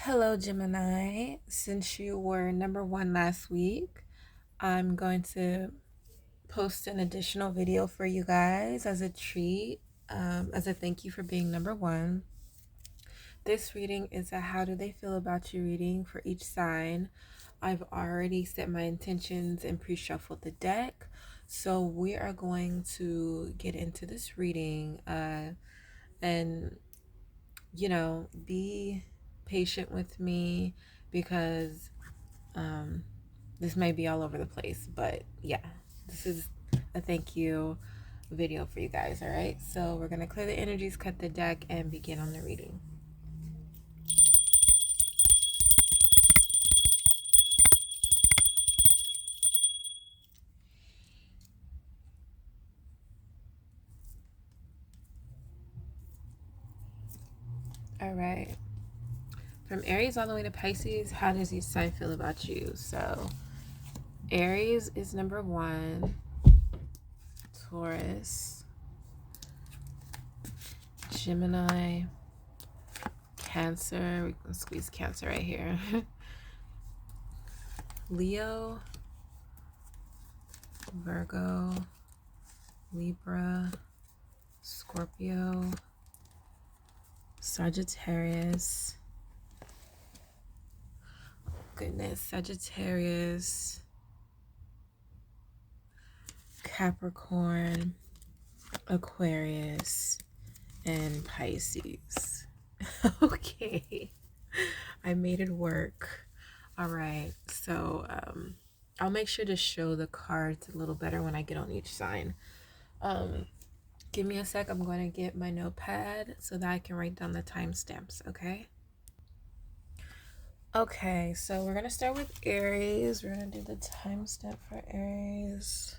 Hello, Gemini. Since you were number one last week, I'm going to post an additional video for you guys as a treat, as a thank you for being number one. This reading is a how do they feel about you reading for each sign. I've already set my intentions and pre-shuffled the deck. So we are going to get into this reading and be patient with me because this may be all over the place, but yeah, this is a thank you video for you guys. All right, so we're gonna clear the energies, cut the deck, and begin on the reading. All right, from Aries all the way to Pisces, how does each sign feel about you? So Aries is number one, Taurus, Gemini, Cancer. We can squeeze Cancer right here. Leo, Virgo, Libra, Scorpio, Sagittarius, Sagittarius, Capricorn, Aquarius, and Pisces. Okay, I made it work. All right, so I'll make sure to show the cards a little better when I get on each sign. Give me a sec. I'm going to get my notepad so that I can write down the timestamps, okay? Okay, so we're going to start with Aries. We're going to do the timestamp for Aries.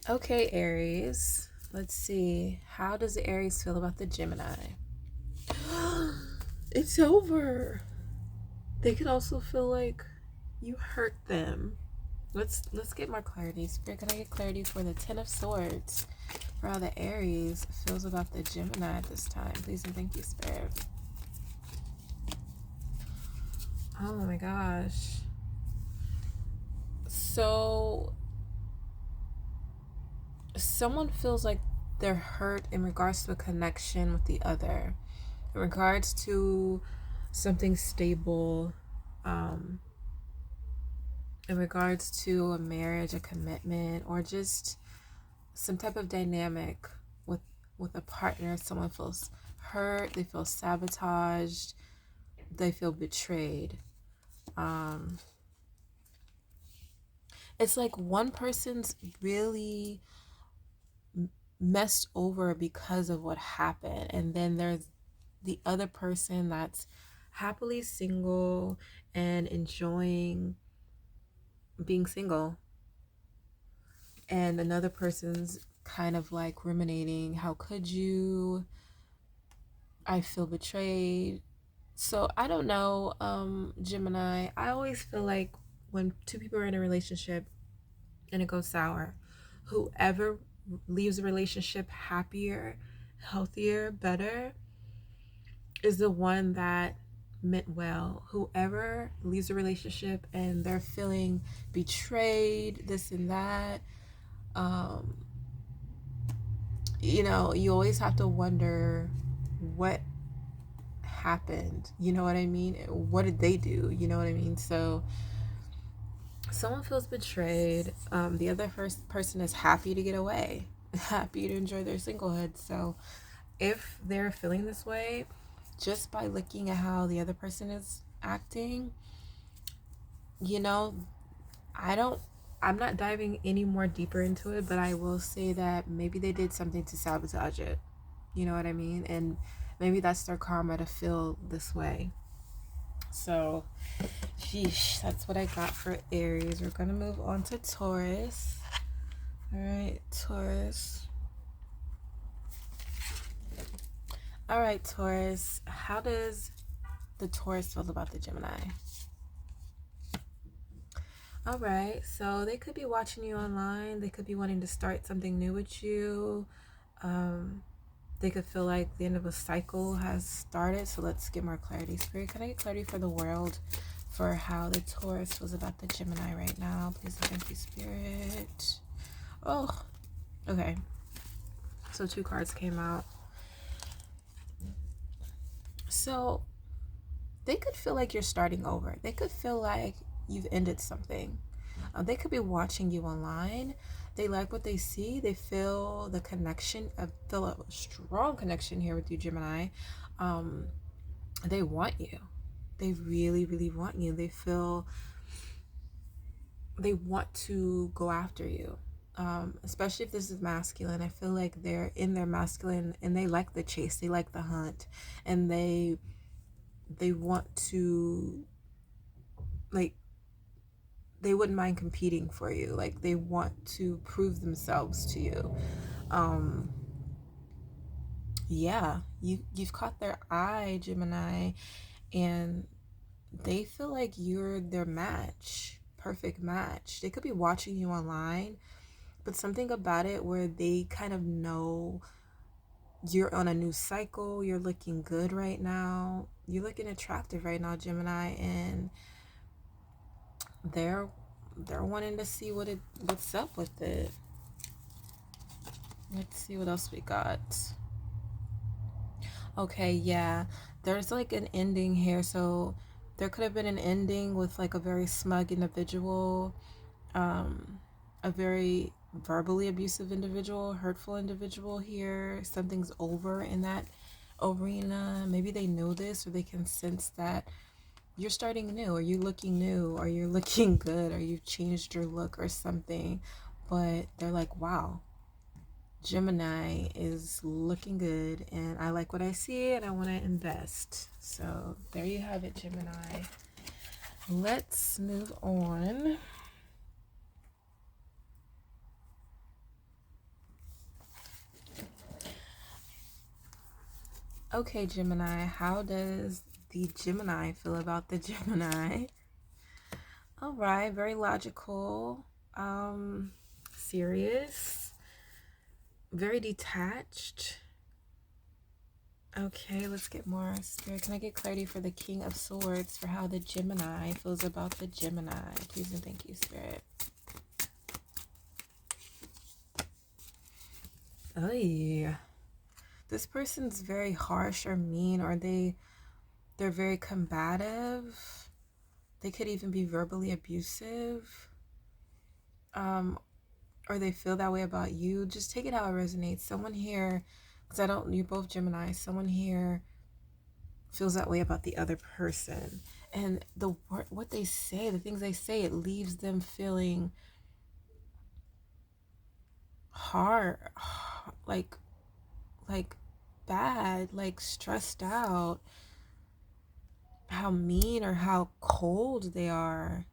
Okay, Aries. Let's see. How does the Aries feel about the Gemini? It's over. They could also feel like you hurt them. Let's get more clarity. Spirit, can I get clarity for the Ten of Swords? For how the Aries feels about the Gemini at this time. Please and thank you, Spirit. Oh my gosh. So someone feels like they're hurt in regards to a connection with the other, in regards to something stable, in regards to a marriage, a commitment, or just some type of dynamic with a partner. Someone feels hurt, they feel sabotaged, they feel betrayed. It's like one person's really messed over because of what happened, and then there's the other person that's happily single and enjoying being single, and another person's kind of like ruminating, how could you, I feel betrayed. So I don't know, Gemini, I always feel like when two people are in a relationship and it goes sour, whoever leaves the relationship happier, healthier, better is the one that meant well. Whoever leaves a relationship and they're feeling betrayed, this and that, you always have to wonder what happened. You know what I mean? What did they do? You know what I mean? So someone feels betrayed. The other first person is happy to get away, happy to enjoy their singlehood. So if they're feeling this way, just by looking at how the other person is acting, I'm not diving any more deeper into it, but I will say that maybe they did something to sabotage it. You know what I mean? And maybe that's their karma to feel this way. So, sheesh, that's what I got for Aries. We're going to move on to Taurus. All right, Taurus. All right, Taurus. How does the Taurus feel about the Gemini? All right, so they could be watching you online. They could be wanting to start something new with you. They could feel like the end of a cycle has started. So let's get more clarity. Spirit, can I get clarity for the world, for how the Taurus feels about the Gemini right now? Please and thank you, Spirit. Oh, okay. So 2 cards came out. So they could feel like you're starting over. They could feel like you've ended something. They could be watching you online. They like what they see. They feel the connection. I feel a strong connection here with you, Gemini. They want you. They really, really want you. They feel they want to go after you. Especially if this is masculine. I feel like they're in their masculine and they like the chase. They like the hunt. And they want to, like, they wouldn't mind competing for you. Like, they want to prove themselves to you. Yeah, you've caught their eye, Gemini, and they feel like you're their match, perfect match. They could be watching you online, but something about it where they kind of know you're on a new cycle. You're looking good right now. You're looking attractive right now, Gemini, and they're wanting to see what's up with it. Let's see what else we got. Okay, yeah, there's like an ending here. So there could have been an ending with like a very smug individual, a very verbally abusive individual, hurtful individual here. Something's over in that arena. Maybe they know this, or they can sense that you're starting new, or you're looking new, or you're looking good, or you've changed your look or something. But they're like, wow, Gemini is looking good and I like what I see and I want to invest. So there you have it, Gemini. Let's move on. Okay, Gemini, how does the Gemini feel about the Gemini? All right, very logical, serious, very detached. Okay, let's get more. Spirit, can I get clarity for the King of Swords, for how the Gemini feels about the Gemini? Please and thank you, Spirit. Oh yeah. This person's very harsh or mean, or they're very combative. They could even be verbally abusive. Or they feel that way about you. Just take it how it resonates. Someone here, because you're both Gemini, someone here feels that way about the other person. And what they say, the things they say, it leaves them feeling hard, like bad, like stressed out, how mean or how cold they are.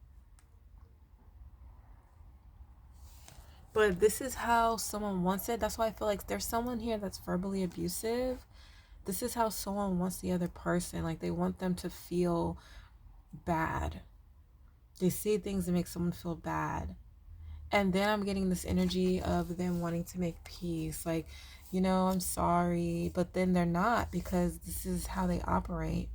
But this is how someone wants it. That's why I feel like there's someone here that's verbally abusive. This is how someone wants the other person. Like, they want them to feel bad. They say things that make someone feel bad. And then I'm getting this energy of them wanting to make peace. Like, I'm sorry. But then they're not, because this is how they operate.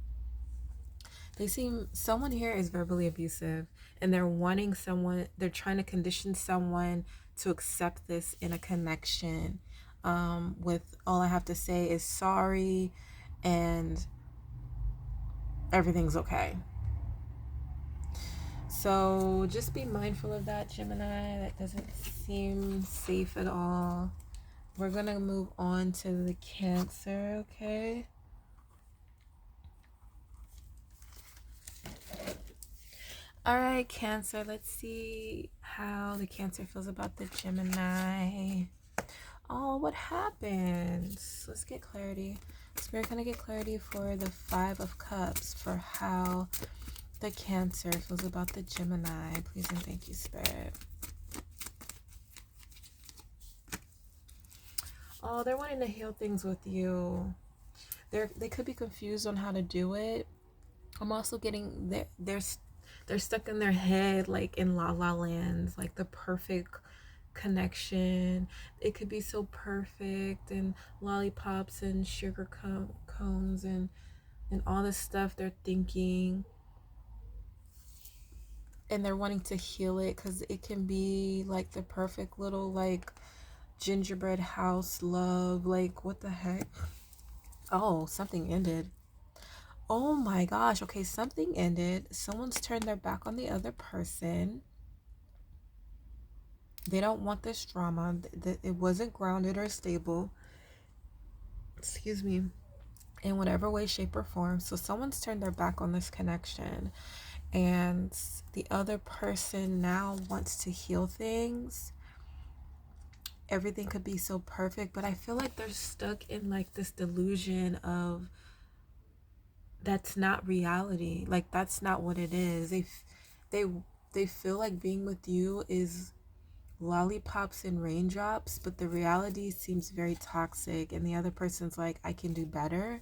Someone here is verbally abusive, and they're trying to condition someone to accept this in a connection, with all I have to say is sorry and everything's okay. So just be mindful of that, Gemini. That doesn't seem safe at all. We're gonna move on to the Cancer, okay? All right, Cancer, let's see how the Cancer feels about the Gemini. Oh, what happened? Let's get clarity. Spirit, can I get clarity for the 5 of Cups, for how the Cancer feels about the Gemini? Please and thank you, Spirit. Oh, they're wanting to heal things with you. They could be confused on how to do it. I'm also getting they're stuck in their head, like in La La Land, like the perfect connection. It could be so perfect, and lollipops and sugar cones and all this stuff they're thinking, and they're wanting to heal it because it can be like the perfect little like gingerbread house love. Like, what the heck? Oh, something ended. Oh my gosh. Okay, something ended. Someone's turned their back on the other person. They don't want this drama. It wasn't grounded or stable. Excuse me. In whatever way, shape, or form. So someone's turned their back on this connection, and the other person now wants to heal things. Everything could be so perfect, but I feel like they're stuck in like this delusion of that's not reality. Like, that's not what it is. They feel like being with you is lollipops and raindrops, but the reality seems very toxic, and the other person's like, I can do better.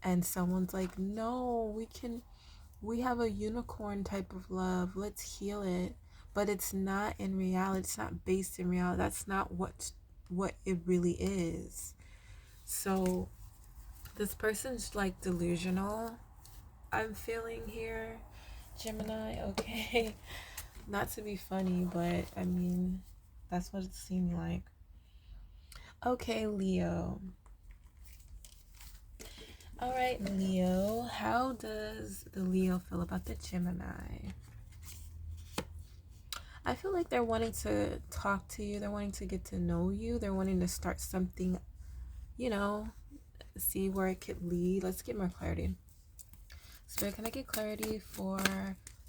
And someone's like, no, we have a unicorn type of love, let's heal it. But it's not in reality. It's not based in reality. That's not what it really is. So this person's like delusional, I'm feeling here, Gemini. Okay. Not to be funny, but I mean, that's what it seemed like. Okay, Leo. All right, Leo. How does the Leo feel about the Gemini? I feel like they're wanting to talk to you. They're wanting to get to know you. They're wanting to start something, see where it could lead. Let's get more clarity. Spirit, can I get clarity for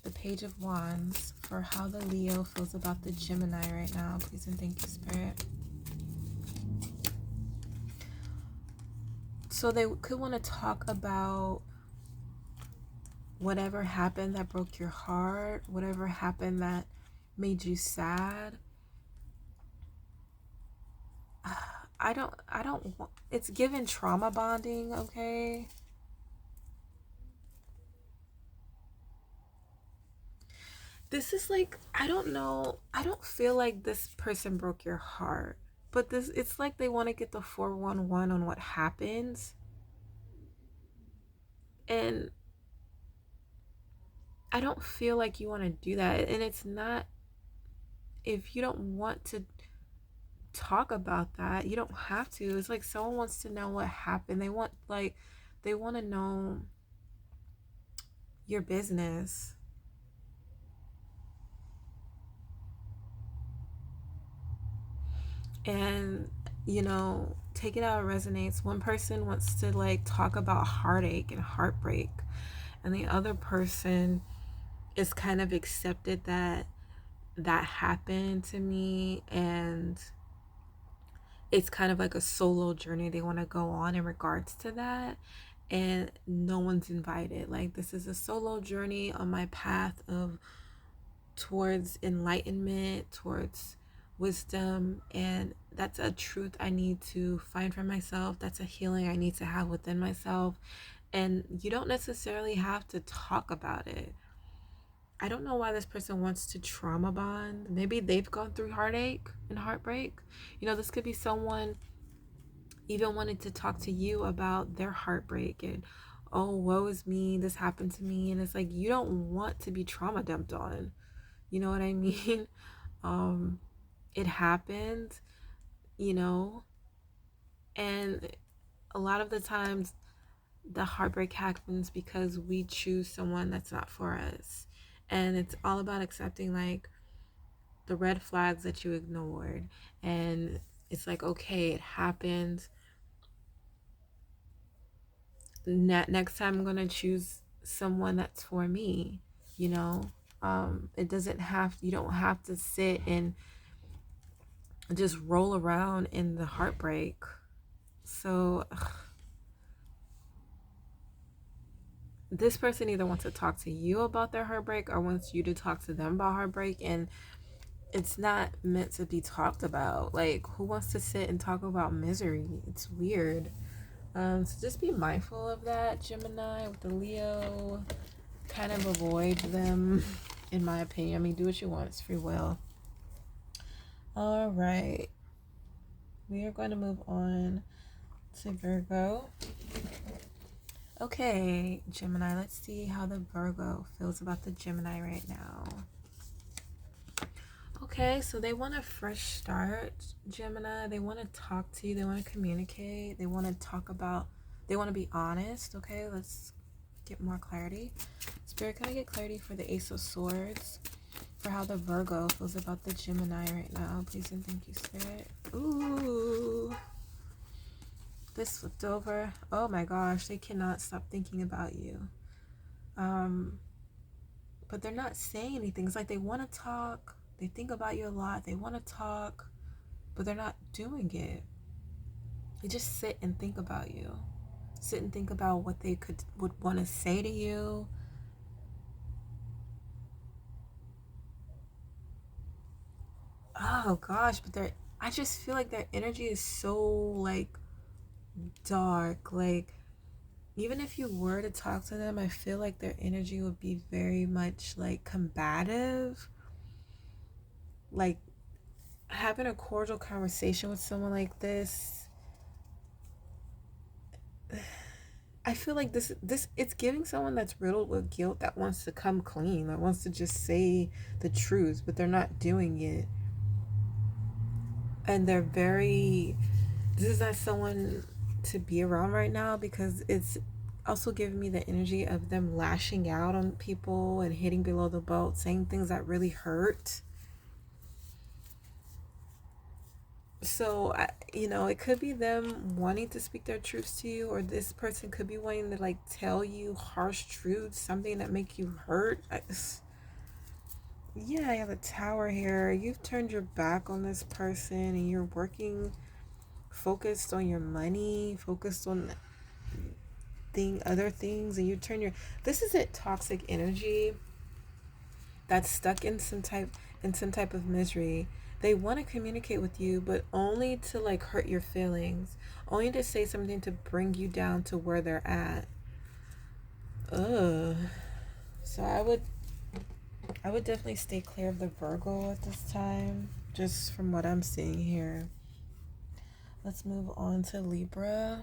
the Page of Wands for how the Leo feels about the Gemini right now? Please and thank you, Spirit. So they could want to talk about whatever happened that broke your heart, whatever happened that made you sad. I don't it's given trauma bonding, okay? This is like, I don't know, I don't feel like this person broke your heart, but it's like they want to get the 411 on what happens. And I don't feel like you want to do that. And it's not, if you don't want to talk about that, you don't have to. It's like someone wants to know what happened. They want to know your business. And take it out of resonance. One person wants to like talk about heartache and heartbreak, and the other person is kind of accepted that happened to me, and it's kind of like a solo journey they want to go on in regards to that, and no one's invited. Like, this is a solo journey on my path of towards enlightenment, towards wisdom, and that's a truth I need to find for myself. That's a healing I need to have within myself, and you don't necessarily have to talk about it. I don't know why this person wants to trauma bond. Maybe they've gone through heartache and heartbreak. This could be someone even wanted to talk to you about their heartbreak and, oh, woe is me, this happened to me. And it's like, you don't want to be trauma dumped on. You know what I mean? It happened, and a lot of the times the heartbreak happens because we choose someone that's not for us. And it's all about accepting like the red flags that you ignored. And it's like, okay, it happened. Next time I'm going to choose someone that's for me, it doesn't have, you don't have to sit and just roll around in the heartbreak. So this person either wants to talk to you about their heartbreak or wants you to talk to them about heartbreak, and it's not meant to be talked about. Like, who wants to sit and talk about misery? It's weird. So just be mindful of that, Gemini. With the Leo, kind of avoid them, in my opinion. I mean, do what you want. It's free will. All right. We are going to move on to Virgo. Okay, Gemini, let's see how the Virgo feels about the Gemini right now. Okay, so they want a fresh start, Gemini. They want to talk to you. They want to communicate. They want to be honest. Okay, let's get more clarity. Spirit, can I get clarity for the Ace of Swords? For how the Virgo feels about the Gemini right now. Please and thank you, Spirit. Ooh. This flipped over. Oh my gosh, they cannot stop thinking about you. But they're not saying anything. It's like they want to talk. They think about you a lot. They want to talk, but they're not doing it. They just sit and think about you. Sit and think about what they would want to say to you. Oh gosh, but I just feel like their energy is so like dark. Like even if you were to talk to them, I feel like their energy would be very much like combative. Like having a cordial conversation with someone like this, I feel like this it's giving someone that's riddled with guilt, that wants to come clean, that wants to just say the truth, but they're not doing it. And this is not someone to be around right now, because it's also giving me the energy of them lashing out on people and hitting below the belt, saying things that really hurt. So it could be them wanting to speak their truths to you, or this person could be wanting to like tell you harsh truths, something that make you hurt. Yeah, I have a Tower here. You've turned your back on this person and you're working, focused on your money, focused on other things, and this isn't toxic energy that's stuck in some type of misery. They want to communicate with you, but only to like hurt your feelings, only to say something to bring you down to where they're at. So I would definitely stay clear of the Virgo at this time, just from what I'm seeing here. Let's move on to Libra.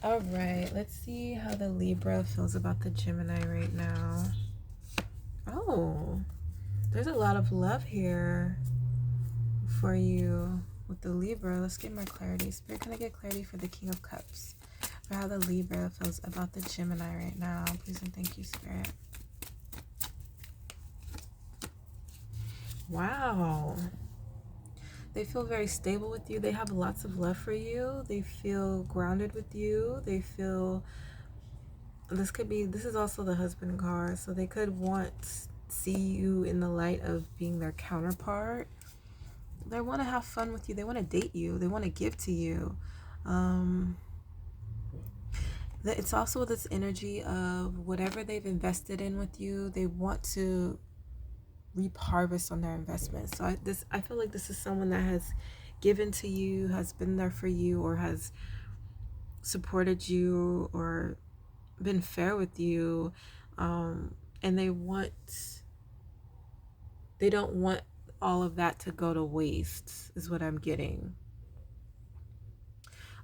All right, let's see how the Libra feels about the Gemini right now. Oh, there's a lot of love here for you with the Libra. Let's get more clarity. Spirit, can I get clarity for the King of Cups? For how the Libra feels about the Gemini right now. Please and thank you, Spirit. Wow. They feel very stable with you. They have lots of love for you. They feel grounded with you. They feel... This is also the Husband card. So they could see you in the light of being their counterpart. They want to have fun with you. They want to date you. They want to give to you. It's also this energy of whatever they've invested in with you, they want to reap harvest on their investment. So I feel like this is someone that has given to you, has been there for you, or has supported you, or been fair with you, and they don't want all of that to go to waste, is what I'm getting.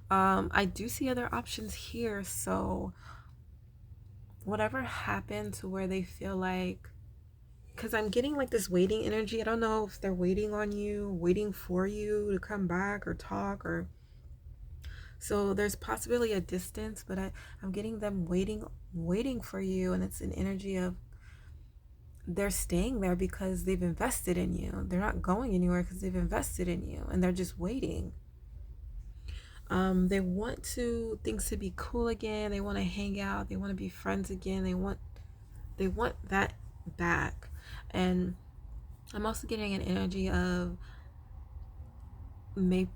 I do see other options here. So whatever happened to where they feel like, because I'm getting like this waiting energy. I don't know if they're waiting on you, waiting for you to come back or talk, or so there's possibly a distance, but I'm getting them waiting for you, and it's an energy of they're staying there because they've invested in you. They're not going anywhere because they've invested in you, and they're just waiting. They want things to be cool again. They want to hang out. They want to be friends again. They want that back. And I'm also getting an energy of maybe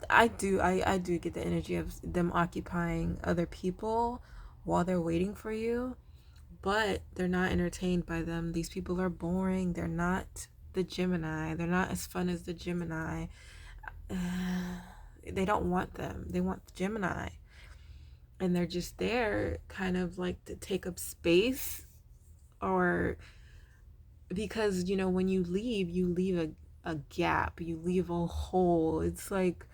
I do get the energy of them occupying other people while they're waiting for you, but they're not entertained by them. These people are boring. They're not the Gemini. They're not as fun as the Gemini. They don't want them. They want the Gemini. And they're just there kind of like to take up space, or because, you know, when you leave a gap, you leave a hole. It's like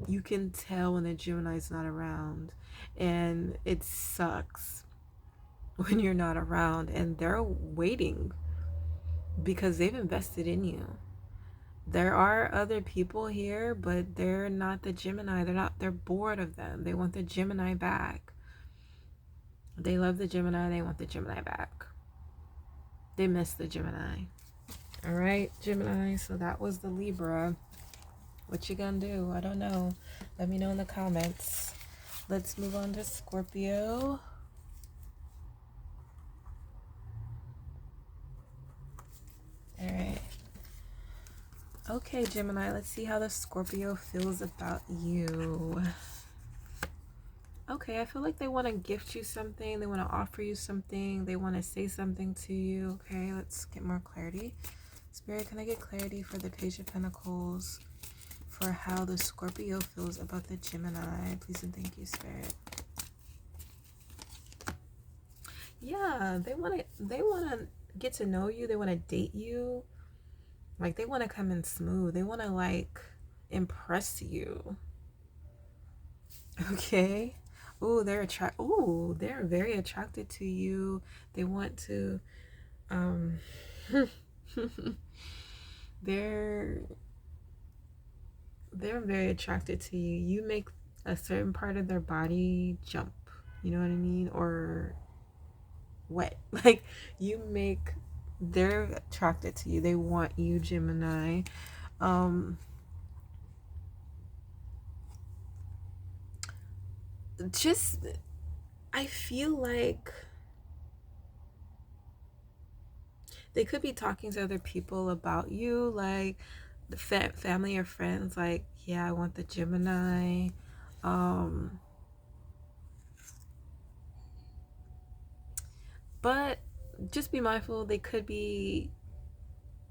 you can tell when the Gemini's not around, and it sucks when you're not around, and they're waiting because they've invested in you. There are other people here, but they're not the Gemini. They're bored of them. They want the Gemini back. They love the Gemini. They want the Gemini back. They miss the Gemini. All right, Gemini. So that was the Libra. What you gonna do? I don't know. Let me know in the comments. Let's move on to Scorpio. All right. Okay, Gemini, let's see how the Scorpio feels about you. Okay, I feel like they want to gift you something. They want to offer you something. They want to say something to you. Okay, let's get more clarity. Spirit, can I get clarity for the Page of Pentacles for how the Scorpio feels about the Gemini? Please and thank you, Spirit. Yeah, they want to get to know you. They want to date you. Like, they want to come in smooth. They want to, like, impress you. Okay. Oh, they're very attracted to you. They want to, they're very attracted to you. You make a certain part of their body jump. You know what I mean? Or wet. Like, they're attracted to you. They want you, Gemini. I feel like they could be talking to other people about you, like the family or friends, like, yeah, I want the Gemini. But just be mindful, they could be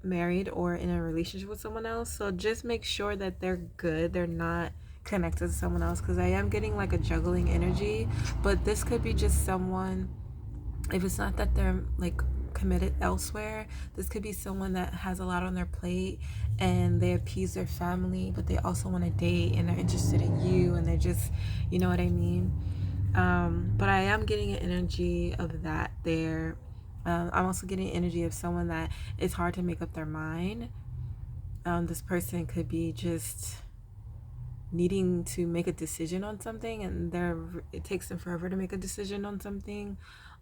married or in a relationship with someone else. So just make sure that they're good. They're not connected to someone else, because I am getting like a juggling energy. But this could be just someone, if it's not that they're like committed elsewhere, this could be someone that has a lot on their plate and they appease their family, but they also want to date and they're interested in you, and they're just, you know what I mean? But I am getting an energy of that there. I'm also getting energy of someone that it's hard to make up their mind. This person could be just needing to make a decision on something, and it takes them forever to make a decision on something.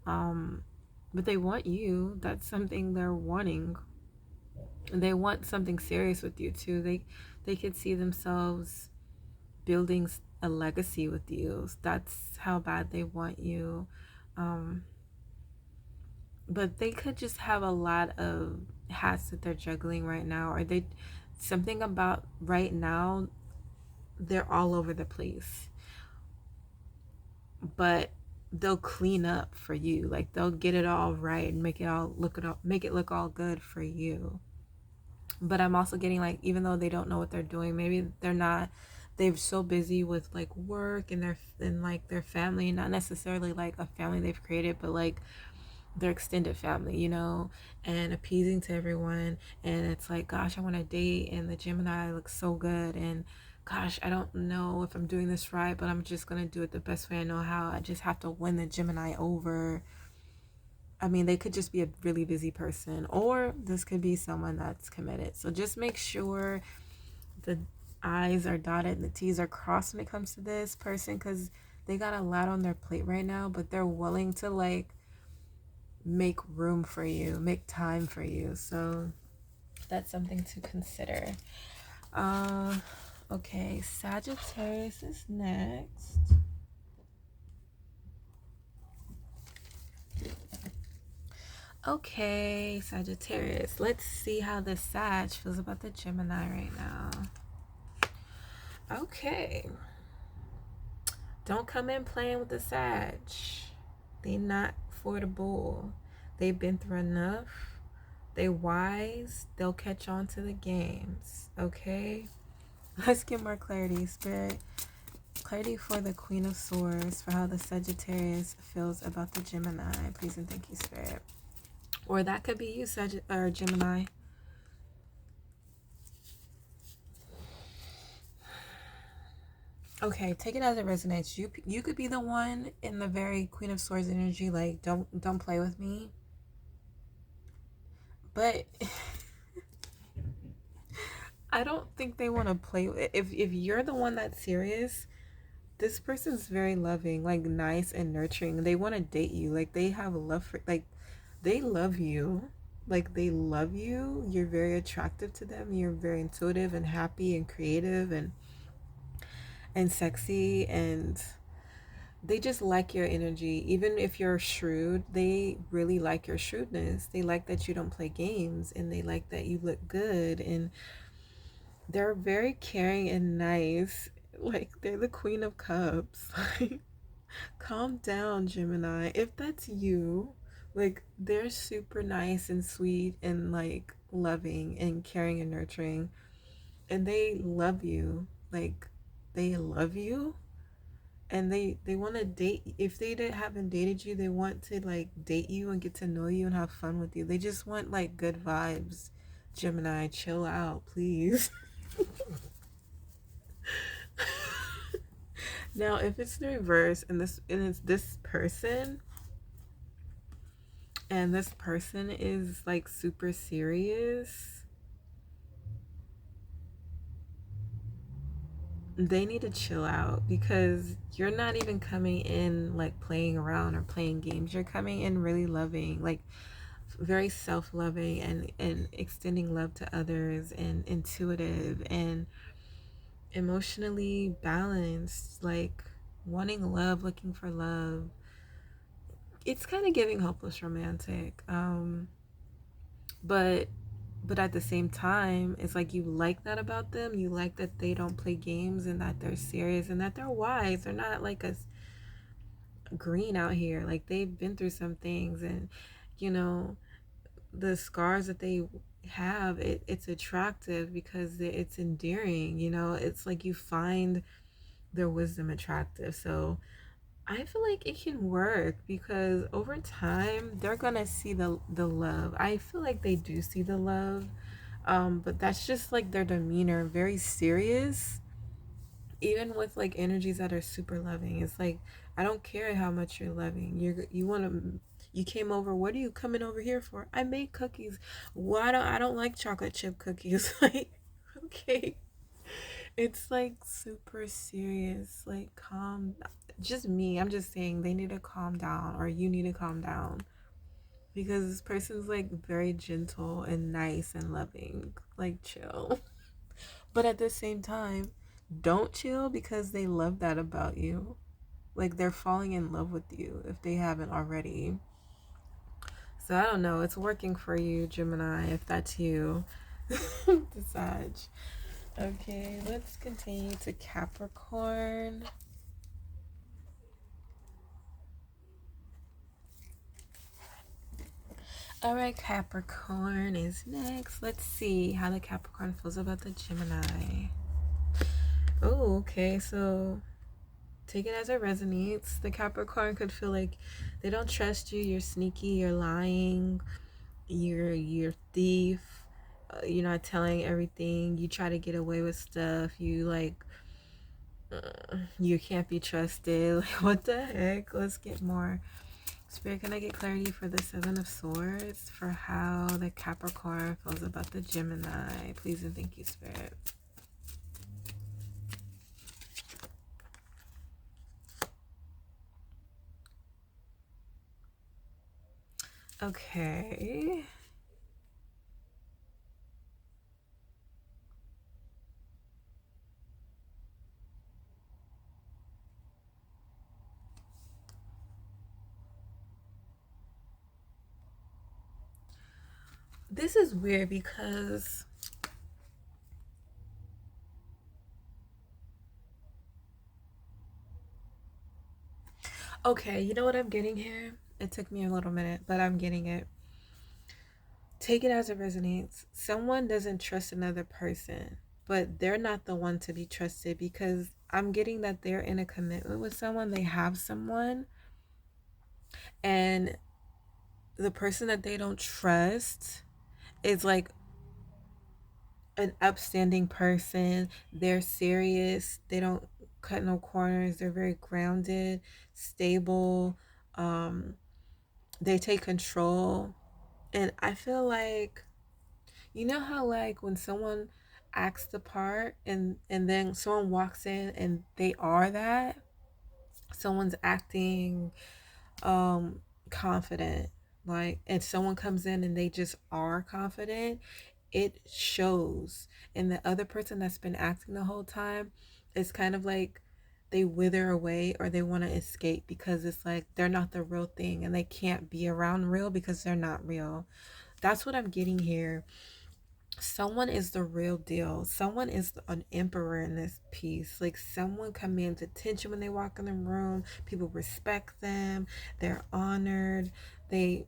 But they want you. That's something they're wanting. They want something serious with you too. They could see themselves building a legacy with you. That's how bad they want you. But they could just have a lot of hats that they're juggling right now, or something about right now, they're all over the place. But they'll clean up for you. Like, they'll get it all right and make it look all good for you. But I'm also getting, like, even though they don't know what they're doing, maybe they're so busy with like work and their family, not necessarily like a family they've created, but like their extended family, you know, and appeasing to everyone. And it's like, gosh, I want to date, and the Gemini looks so good, and gosh, I don't know if I'm doing this right, but I'm just gonna do it the best way I know how. I just have to win the Gemini over. I mean, they could just be a really busy person, or this could be someone that's committed. So just make sure the I's are dotted and the T's are crossed when it comes to this person, because they got a lot on their plate right now, but they're willing to like make room for you, make time for you. So that's something to consider. Okay, Sagittarius is next. Okay, Sagittarius, let's see how the Sag feels about the Gemini right now. Okay, don't come in playing with the Sag. They not for the bull. They've been through enough. They wise. They'll catch on to the games. Okay, let's get more clarity, Spirit. Clarity for the Queen of Swords for how the Sagittarius feels about the Gemini. Please and thank you, Spirit. Or that could be you, or Gemini. Okay, take it as it resonates. You could be the one in the very Queen of Swords energy, like don't play with me. But I don't think they want to play. If you're the one that's serious, this person's very loving, like nice and nurturing. They want to date you. Like they have love for, like they love you. Like they love you. You're very attractive to them. You're very intuitive and happy and creative and sexy, and they just like your energy. Even if you're shrewd, they really like your shrewdness. They like that you don't play games, and they like that you look good, and they're very caring and nice. Like they're the Queen of Cups. Like calm down, Gemini. If that's you, like they're super nice and sweet and like loving and caring and nurturing, and they love you. Like they love you, and they want to date. If they haven't dated you, they want to like date you and get to know you and have fun with you. They just want like good vibes. Gemini, chill out, please. Now, if it's the reverse and it's this person, and this person is like super serious, they need to chill out, because you're not even coming in like playing around or playing games. You're coming in really loving, like very self-loving, and extending love to others, and intuitive and emotionally balanced, like wanting love, looking for love. It's kind of giving hopeless romantic, but at the same time, it's like you like that about them. You like that they don't play games, and that they're serious, and that they're wise. They're not like a green out here. Like they've been through some things, and you know, the scars that they have, it's attractive because it's endearing. You know, it's like you find their wisdom attractive. So I feel like it can work, because over time they're gonna see the love. I feel like they do see the love, but that's just like their demeanor, very serious. Even with like energies that are super loving, it's like I don't care how much you're loving. You want to. You came over. What are you coming over here for? I made cookies. Why don't I don't like chocolate chip cookies? Like, okay. It's like super serious. Like, calm. Just me. I'm just saying they need to calm down, or you need to calm down, because this person's like very gentle and nice and loving. Like, chill. But at the same time, don't chill, because they love that about you. Like, they're falling in love with you if they haven't already. So I don't know. It's working for you, Gemini, if that's you. The Sag. Okay, let's continue to Capricorn. All right, Capricorn is next. Let's see how the Capricorn feels about the Gemini. Oh, okay. So take it as it resonates. The Capricorn could feel like they don't trust you. You're sneaky. You're lying. You're thief. You're not telling everything. You try to get away with stuff. You like. You can't be trusted. Like, what the heck? Let's get more. Spirit, can I get clarity for the Seven of Swords, for how the Capricorn feels about the Gemini? Please and thank you, Spirit. Okay. This is weird, because okay, you know what I'm getting here? It took me a little minute, but I'm getting it. Take it as it resonates. Someone doesn't trust another person, but they're not the one to be trusted, because I'm getting that they're in a commitment with someone. They have someone, and the person that they don't trust is like an upstanding person. They're serious. They don't cut no corners. They're very grounded, stable. Um, they take control. And I feel like, you know how like when someone acts the part and then someone walks in and they are that, someone's acting confident, like, and someone comes in and they just are confident, it shows. And the other person that's been acting the whole time, it's kind of like they wither away or they want to escape because it's like they're not the real thing and they can't be around real because they're not real. That's what I'm getting here. Someone is the real deal. Someone is an emperor in this piece. Like, someone commands attention when they walk in the room. People respect them. They're honored. They've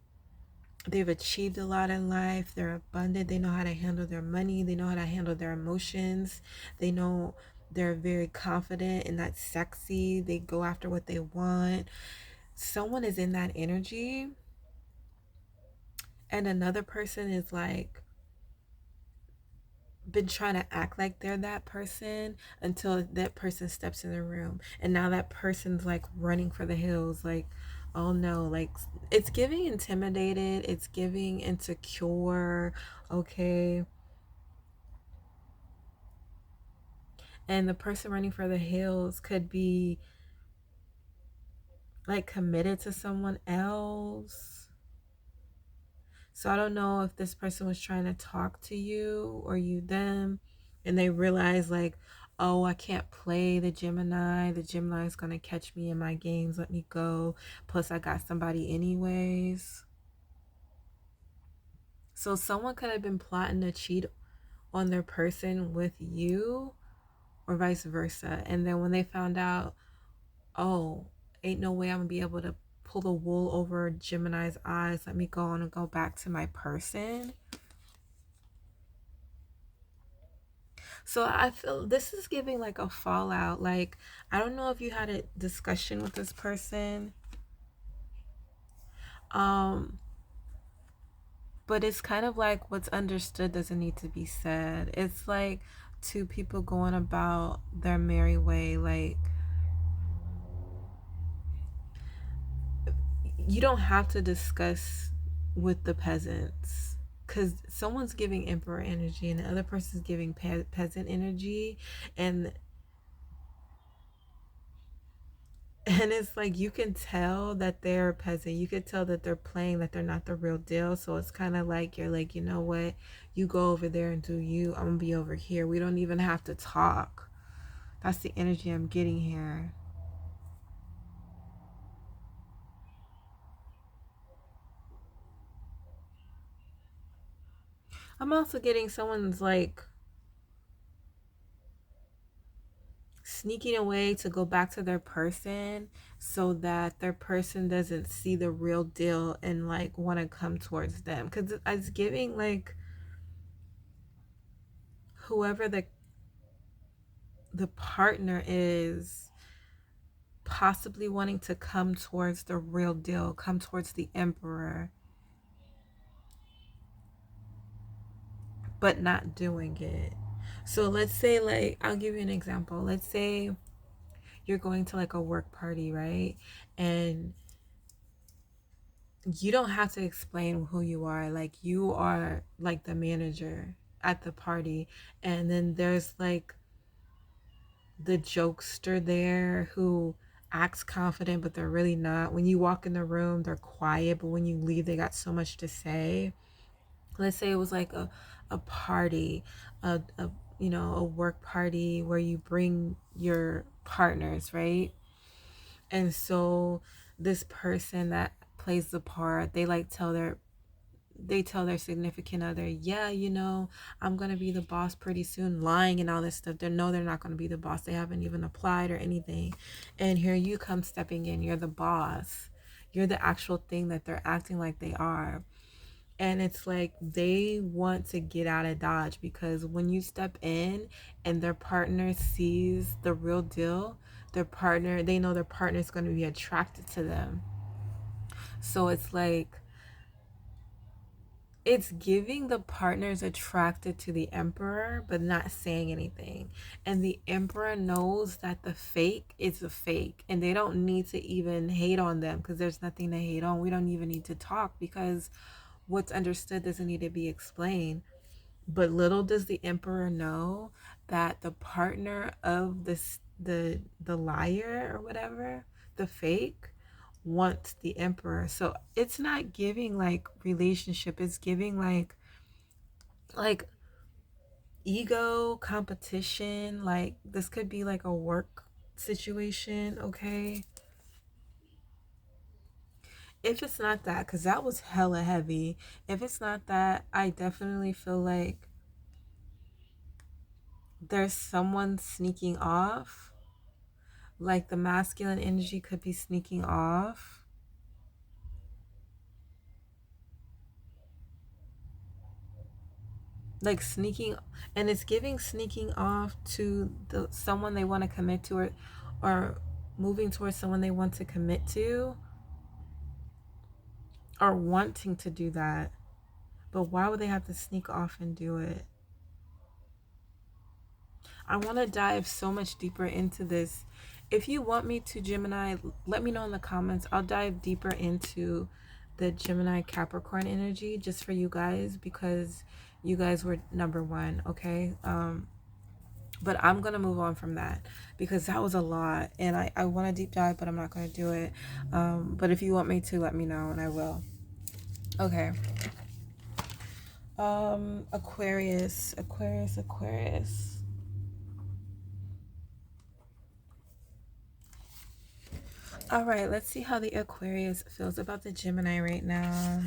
achieved a lot in life. They're abundant. They know how to handle their money. They know how to handle their emotions. They know they're very confident and not sexy. They go after what they want. Someone is in that energy, and another person is like been trying to act like they're that person until that person steps in the room, and now that person's like running for the hills, like, oh no, like, it's giving intimidated, it's giving insecure. Okay. And the person running for the hills could be like committed to someone else. So I don't know if this person was trying to talk to you or you them, and they realize like, oh, I can't play the Gemini. The Gemini is gonna catch me in my games. Let me go. Plus, I got somebody anyways. So someone could have been plotting to cheat on their person with you, or vice versa. And then when they found out, oh, ain't no way I'm gonna be able to pull the wool over Gemini's eyes. Let me go on and go back to my person. So I feel this is giving like a fallout. Like, I don't know if you had a discussion with this person. But it's kind of like what's understood doesn't need to be said. It's like two people going about their merry way. Like, you don't have to discuss with the peasants, because someone's giving emperor energy and the other person's giving peasant energy, and it's like you can tell that they're a peasant. You could tell that they're playing, that they're not the real deal. So it's kind of like you're like, you know what, you go over there and do you, I'm gonna be over here. We don't even have to talk. That's the energy I'm getting here. I'm also getting someone's like sneaking away to go back to their person so that their person doesn't see the real deal and like want to come towards them, because it's giving like whoever the partner is possibly wanting to come towards the real deal, come towards the emperor, but not doing it. So let's say, like, I'll give you an example. Let's say you're going to like a work party, right? And you don't have to explain who you are. Like, you are like the manager at the party, and then there's like the jokester there who acts confident but they're really not. When you walk in the room, they're quiet, but when you leave, they got so much to say. Let's say it was like a party, a a work party where you bring your partners, right? And so this person that plays the part, they tell their significant other, yeah, I'm gonna be the boss pretty soon, lying and all this stuff. They know they're not gonna be the boss. They haven't even applied or anything. And here you come stepping in. You're the boss. You're the actual thing that they're acting like they are. And it's like they want to get out of Dodge, because when you step in and their partner sees the real deal, they know their partner is going to be attracted to them. So it's like it's giving the partners attracted to the emperor but not saying anything, and the emperor knows that the fake is a fake, and they don't need to even hate on them because there's nothing to hate on. We don't even need to talk because what's understood doesn't need to be explained. But little does the emperor know that the partner of this the liar or whatever, the fake, wants the emperor. So it's not giving like relationship, it's giving like ego, competition. Like this could be like a work situation, okay? If it's not that, because that was hella heavy. If it's not that, I definitely feel like there's someone sneaking off. Like the masculine energy could be sneaking off. Like sneaking, and it's giving sneaking off to the someone they want to commit to, or moving towards someone they want to commit to, or wanting to do that. But why would they have to sneak off and do it? I want to dive so much deeper into this. If you want me to, Gemini, let me know in the comments. I'll dive deeper into the Gemini Capricorn energy just for you guys, because you guys were number one, okay? But I'm gonna move on from that because that was a lot, and I want to deep dive, but I'm not gonna do it. But if you want me to, let me know and I will. Okay. Aquarius. All right, let's see how the Aquarius feels about the Gemini right now.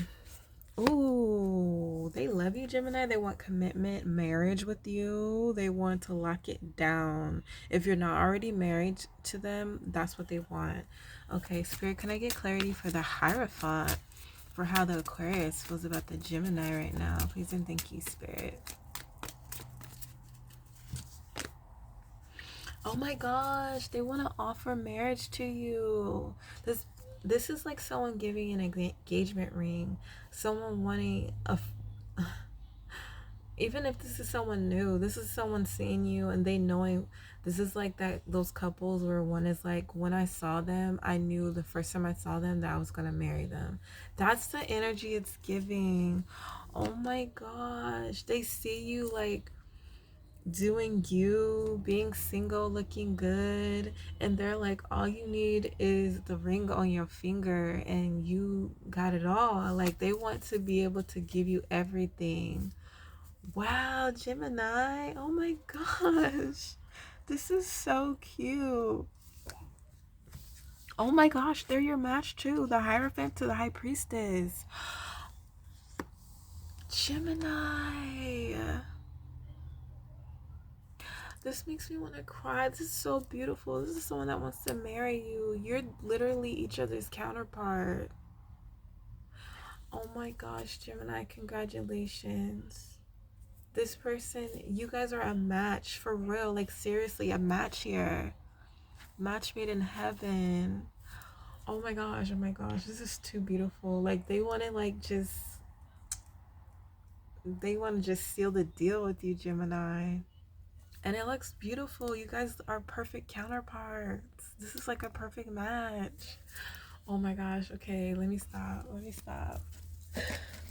Ooh, they love you, Gemini. They want commitment, marriage with you. They want to lock it down. If you're not already married to them, that's what they want. Okay, Spirit, can I get clarity for the Hierophant, for how the Aquarius feels about the Gemini right now? Please and thank you, Spirit. Oh my gosh, they want to offer marriage to you. This is like someone giving an engagement ring, someone wanting a even if this is someone new, this is someone seeing you and they knowing. This is like that those couples where one is like, when I saw them, I knew the first time I saw them that I was gonna marry them. That's the energy it's giving. Oh my gosh, they see you like doing you, being single, looking good, and they're like, all you need is the ring on your finger and you got it all. Like they want to be able to give you everything. Wow, Gemini. Oh my gosh. This is so cute. Oh my gosh, they're your match too. The Hierophant to the High Priestess. Gemini. This makes me want to cry. This is so beautiful. This is someone that wants to marry you. You're literally each other's counterpart. Oh my gosh, Gemini, congratulations. This person, you guys are a match for real. Like seriously, a match here. Match made in heaven. Oh my gosh, this is too beautiful. Like they want to just seal the deal with you, Gemini. And it looks beautiful. You guys are perfect counterparts. This is like a perfect match. Oh my gosh. Okay, let me stop.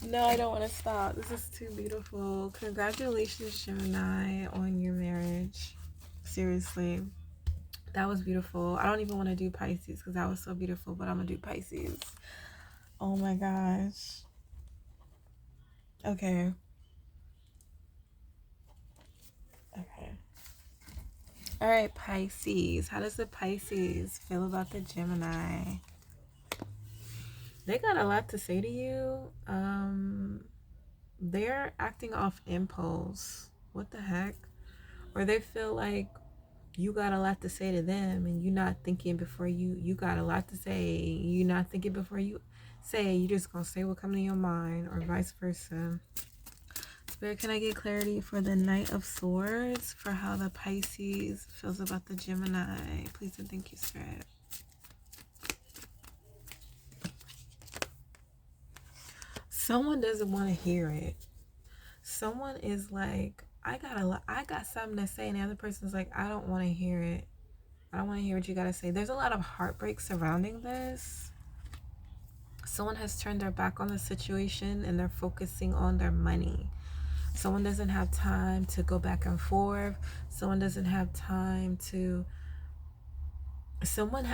No, I don't want to stop. This is too beautiful. Congratulations, Gemini, on your marriage. Seriously. That was beautiful. I don't even want to do Pisces because that was so beautiful, but I'm going to do Pisces. Oh my gosh. Okay. All right, Pisces. How does the Pisces feel about the Gemini? They got a lot to say to you. They're acting off impulse. What the heck? Or they feel like you got a lot to say to them and you're not thinking before you got a lot to say. You're not thinking before you say. You just gonna say what comes to your mind, or vice versa. Spirit, can I get clarity for the Knight of Swords, for how the Pisces feels about the Gemini? Please and thank you, Spirit. Someone doesn't want to hear it. Someone is like, I got something to say, and the other person's like, I don't want to hear it. I don't want to hear what you got to say. There's a lot of heartbreak surrounding this. Someone has turned their back on the situation and they're focusing on their money. Someone doesn't have time to go back and forth. Someone doesn't have time to... Someone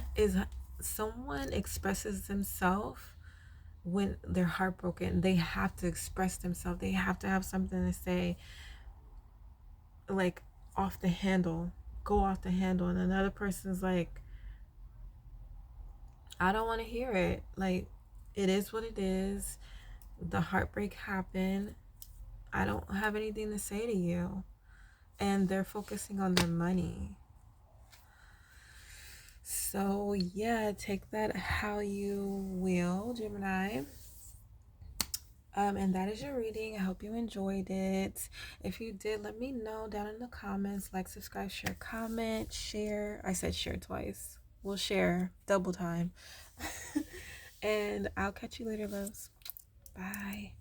expresses themselves when they're heartbroken. They have to express themselves. They have to have something to say, like off the handle, go off the handle. And another person's like, I don't want to hear it. Like, it is what it is. The heartbreak happened. I don't have anything to say to you. And they're focusing on their money. So yeah, take that how you will, Gemini. And that is your reading. I hope you enjoyed it. If you did, let me know down in the comments. Like, subscribe, share, comment, share. I said share twice. We'll share double time. And I'll catch you later, loves. Bye.